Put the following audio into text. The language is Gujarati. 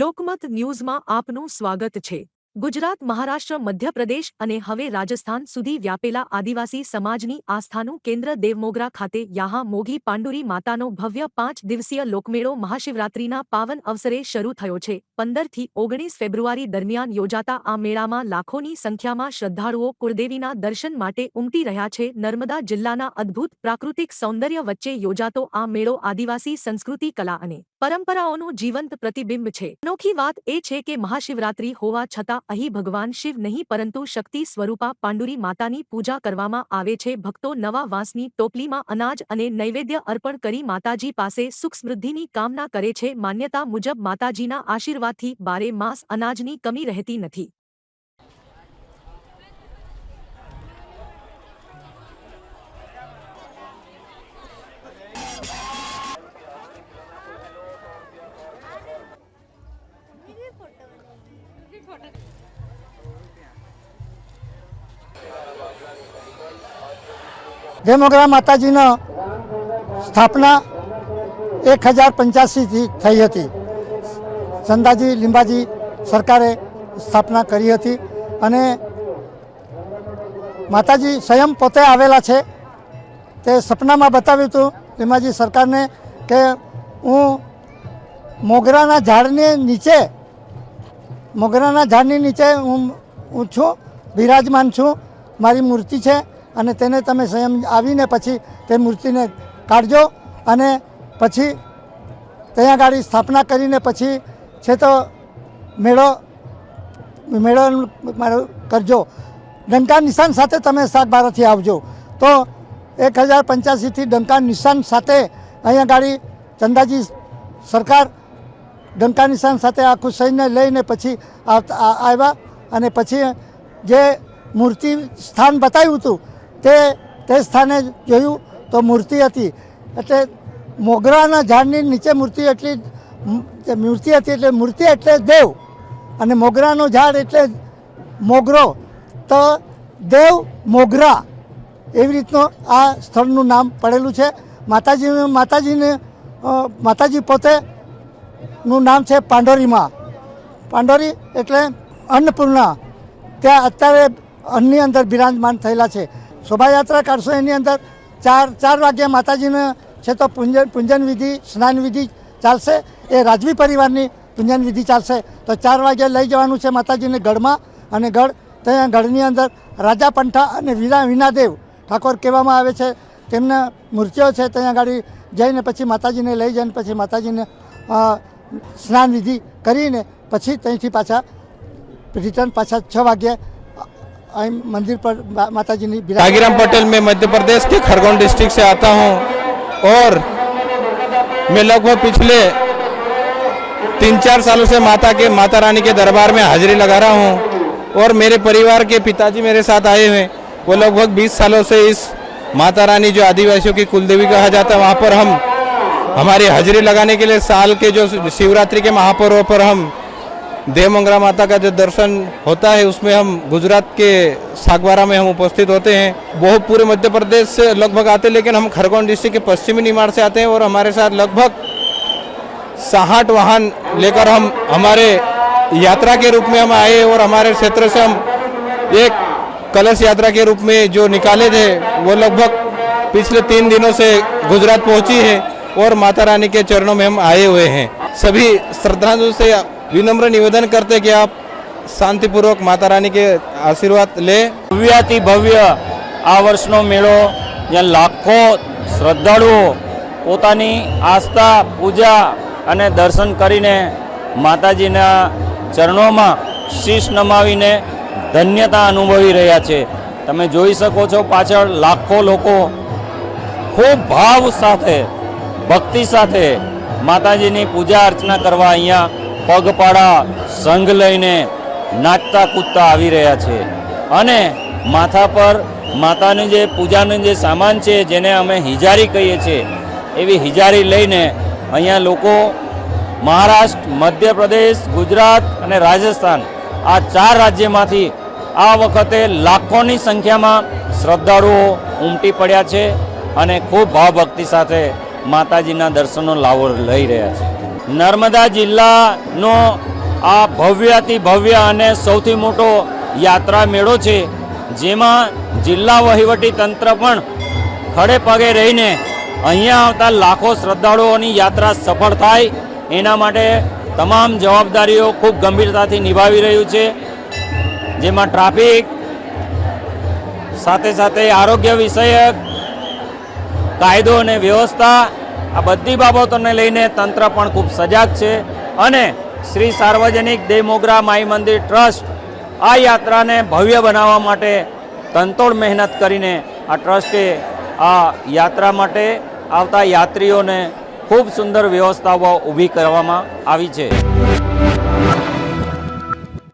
લોકમત ન્યૂઝમાં આપનું સ્વાગત છે। ગુજરાત, મહારાષ્ટ્ર, મધ્યપ્રદેશ અને હવે રાજસ્થાન સુધી વ્યાપેલા આદિવાસી સમાજની આસ્થાનું કેન્દ્ર દેવમોગરા ખાતે યાહા મોઘી પાંડુરી માતાનો ભવ્ય 5 દિવસીય લોકમેળો મહાશિવરાત્રીના પાવન અવસરે શરૂ થયો છે। 15 થી 19 ફેબ્રુઆરી દરમિયાન યોજાતા આ મેળામાં લાખોની સંખ્યામાં શ્રદ્ધાળુઓ કુળદેવીના દર્શન માટે ઉમટી રહ્યા છે। નર્મદા જિલ્લાના અદ્ભુત પ્રાકૃતિક સૌંદર્ય વચ્ચે યોજાતો આ મેળો આદિવાસી સંસ્કૃતિ, કલા અને પરંપરાઓનું જીવંત પ્રતિબિંબ છે। અનોખી વાત એ છે કે મહાશિવરાત્રી હોવા છતાં અહીં ભગવાન શિવ નહીં પરંતુ શક્તિ સ્વરૂપા પાંડુરી માતાની પૂજા કરવામાં આવે છે। ભક્તો નવા વાંસની ટોપલીમાં અનાજ અને નૈવેદ્ય અર્પણ કરી માતાજી પાસે સુખ સમૃદ્ધિની કામના કરે છે। માન્યતા મુજબ માતાજીના આશીર્વાદથી 12 માસ અનાજની કમી રહેતી નથી। દેવમોગરા માતાજીનો સ્થાપના 1085 થી થઈ હતી। ચંદાજી લીંબાજી સરકારે સ્થાપના કરી હતી અને માતાજી સ્વયં પોતે આવેલા છે। તે સપનામાં બતાવ્યું હતું લીંબાજી સરકારને કે હું મોગરાના ઝાડની નીચે હું છું, બિરાજમાન છું, મારી મૂર્તિ છે અને તેને તમે સ્વયં આવીને પછી તે મૂર્તિને કાઢજો અને પછી ત્યાં આગળ સ્થાપના કરીને પછી છે તો મેળો કરજો। ડંકા નિશાન સાથે તમે શાકબારાથી આવજો। તો 1085 થી ડંકા નિશાન સાથે અહીંયા આગળ ચંદાજી સરકાર ડંકા નિશાન સાથે આખું સૈન્ય લઈને પછી આવ્યા અને પછી જે મૂર્તિ સ્થાન બતાવ્યું હતું તે સ્થાને જોયું તો મૂર્તિ હતી। એટલે મોગરાના ઝાડની નીચે મૂર્તિ હતી એટલે મૂર્તિ એટલે દેવ અને મોગરાનું ઝાડ એટલે મોગરો, તો દેવ મોગરા એવી રીતનું આ સ્થળનું નામ પડેલું છે। માતાજી પોતેનું નામ છે પાંડોરીમાં। પાંડોરી એટલે અન્નપૂર્ણા, ત્યાં અત્યારે અન્નની અંદર બિરાજમાન થયેલા છે। શોભાયાત્રા કાઢશો એની અંદર 4 વાગ્યા માતાજીને છે તો પૂજન વિધિ, સ્નાન વિધિ ચાલશે। એ રાજવી પરિવારની પૂજન વિધિ ચાલશે। તો 4 વાગ્યા લઈ જવાનું છે માતાજીને ગઢમાં અને ત્યાં ગઢની અંદર રાજા પંઠા અને વિનાદેવ ઠાકોર કહેવામાં આવે છે, તેમના મૂર્તિઓ છે। ત્યાં આગળ જઈને પછી માતાજીને લઈ જઈને પછી માતાજીને સ્નાન વિધિ કરીને પછી ત્યાંથી પાછા રિટર્ન 6 વાગ્યે मंदिर पर माताजी ने। भागीराम पटेल, मैं मध्य प्रदेश के खरगोन डिस्ट्रिक्ट से आता हूं और मैं लगभग पिछले 3-4 सालों से माता रानी के दरबार में हाजिरी लगा रहा हूं और मेरे परिवार के पिताजी मेरे साथ आए हुए, वो लगभग 20 सालों से इस माता रानी जो आदिवासियों की कुलदेवी कहा जाता है वहाँ पर हम हमारी हाजिरी लगाने के लिए साल के जो शिवरात्रि के महापर्व पर हम देवमोगरा माता का जो दर्शन होता है उसमें हम गुजरात के सागवारा में हम उपस्थित होते हैं। बहुत पूरे मध्य प्रदेश से लगभग आते हैं, लेकिन हम खरगोन डिस्ट्रिक्ट के पश्चिमी निमाड़ से आते हैं और हमारे साथ लगभग 60 वाहन लेकर हम हमारे यात्रा के रूप में हम आए और हमारे क्षेत्र से हम एक कलश यात्रा के रूप में जो निकाले थे वो लगभग पिछले 3 दिनों से गुजरात पहुंची है और माता रानी के चरणों में हम आए हुए हैं। सभी श्रद्धालुओं से विनम्र निवेदन करते कि आप शांतिपूर्वक माता रानी के आशीर्वाद ले। भव्याति भव्य आ वर्षनो मेळो ज्यां लाखों श्रद्धाळुओ पोतानी आस्था, पूजा अने दर्शन करीने माताजीना चरणोमां शीश नमावीने धन्यता अनुभवी रह्या छे। तमे जोई शको छो पाछळ लाखों लोको खूब भाव साथे, भक्ति साथे माताजीनी पूजा अर्चना करवा अहींया पगपाड़ा संघ लईने नाचता कूदता आवी रह्या छे अने माथा पर मातानी जे पूजानो जे सामान छे जेने अमे हिजारी कहीए छीए एवी हिजारी लईने अहींया लोको महाराष्ट्र, मध्य प्रदेश, गुजरात अने राजस्थान आ 4 राज्यमांथी आ वखते लाखोनी संख्यामां श्रद्धाळुओ उमटी पड्या छे અને ખૂબ ભાવભક્તિ સાથે માતાજીના દર્શનનો લાવો લઈ રહ્યા છે। નર્મદા જિલ્લાનો આ ભવ્યાતિ ભવ્ય અને સૌથી મોટો યાત્રા મેળો છે, જેમાં જિલ્લા વહીવટી તંત્ર પણ ખડે પગે રહીને અહીંયા આવતા લાખો શ્રદ્ધાળુઓની યાત્રા સફળ થાય એના માટે તમામ જવાબદારીઓ ખૂબ ગંભીરતાથી નિભાવી રહ્યું છે, જેમાં ટ્રાફિક સાથે સાથે આરોગ્ય વિષયક કાયદો અને વ્યવસ્થા આ બધી બાબતોને લઈને તંત્ર પણ ખૂબ સજાગ છે અને શ્રી સાર્વજનિક દેવમોગરા માઈ મંદિર ટ્રસ્ટ આ યાત્રાને ભવ્ય બનાવવા માટે તનતોડ મહેનત કરીને આ ટ્રસ્ટે આ યાત્રા માટે આવતા યાત્રીઓને ખૂબ સુંદર વ્યવસ્થાઓ ઊભી કરવામાં આવી છે।